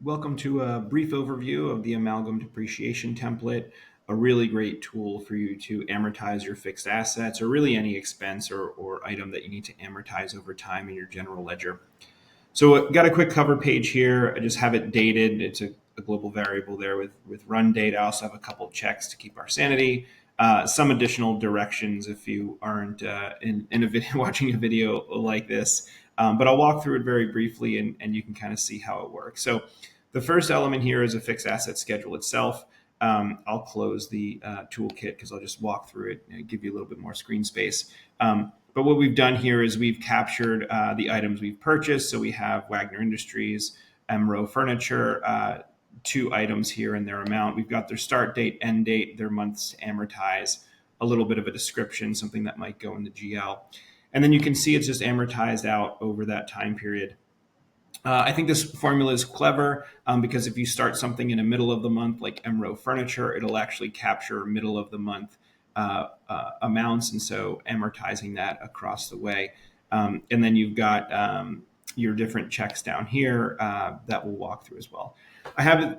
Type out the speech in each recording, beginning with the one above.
Welcome to a brief overview of the Amalgam Depreciation Template, a really great tool for you to amortize your fixed assets or really any expense or item that you need to amortize over time in your general ledger. So got a quick cover page here. I just have it dated. It's a global variable there with run date. I also have a couple of checks to keep our sanity. Some additional directions if you aren't in a video watching a video like this. But I'll walk through it very briefly and you can kind of see how it works. So the first element here is a fixed asset schedule itself. I'll close the toolkit because I'll just walk through it and give you a little bit more screen space. But what we've done here is we've captured the items we've purchased. So we have Wagner Industries, MRO Furniture, two items here and their amount. We've got their start date, end date, their months to amortize, a little bit of a description, something that might go in the GL. And then you can see it's just amortized out over that time period. I think this formula is clever because if you start something in the middle of the month, like MRO Furniture, it'll actually capture middle of the month amounts, and so amortizing that across the way. And then you've got your different checks down here that we'll walk through as well. I have it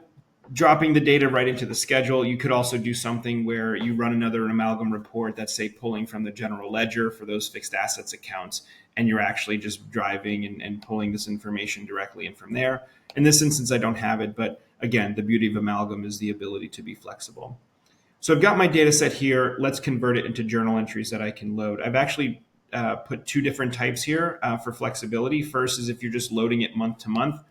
dropping the data right into the schedule. You could also do something where you run another amalgam report that's, say, pulling from the general ledger for those fixed assets accounts, and you're actually just driving and pulling this information directly in from there. In this instance, I don't have it, but again, the beauty of amalgam is the ability to be flexible. So I've got my data set here. Let's convert it into journal entries that I can load. I've actually put two different types here for flexibility. First is if you're just loading it month to month.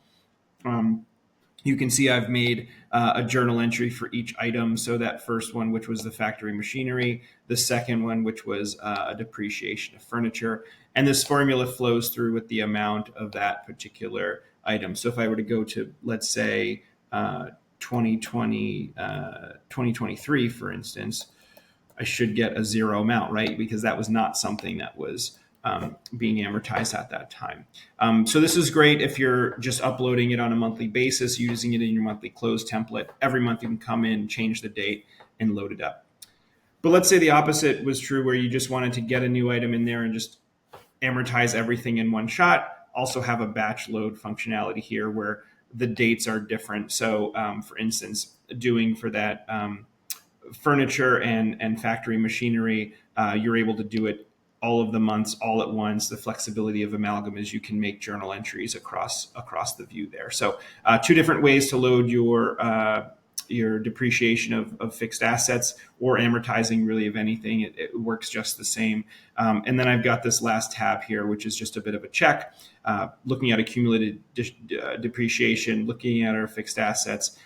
You can see I've made a journal entry for each item. So that first one, which was the factory machinery, the second one, which was a depreciation of furniture. And this formula flows through with the amount of that particular item. So if I were to go to, let's say, 2023, for instance, I should get a zero amount, right? Because that was not something that was being amortized at that time. So this is great if you're just uploading it on a monthly basis, using it in your monthly close template. Every month you can come in, change the date, and load it up. But let's say the opposite was true, where you just wanted to get a new item in there and just amortize everything in one shot. Also have a batch load functionality here where the dates are different. So for instance, doing for that furniture and factory machinery, you're able to do it all of the months all at once. The flexibility of amalgam is you can make journal entries across the view there. So two different ways to load your depreciation of fixed assets or amortizing really of anything. It works just the same. And then I've got this last tab here, which is just a bit of a check, looking at accumulated depreciation, looking at our fixed assets,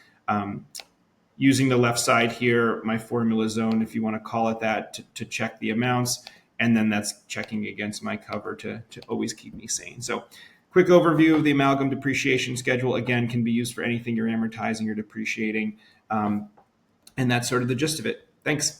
using the left side here, my formula zone, if you want to call it that, to check the amounts. And then that's checking against my cover to always keep me sane. So quick overview of the amalgam depreciation schedule, again, can be used for anything you're amortizing or depreciating. And that's sort of the gist of it. Thanks.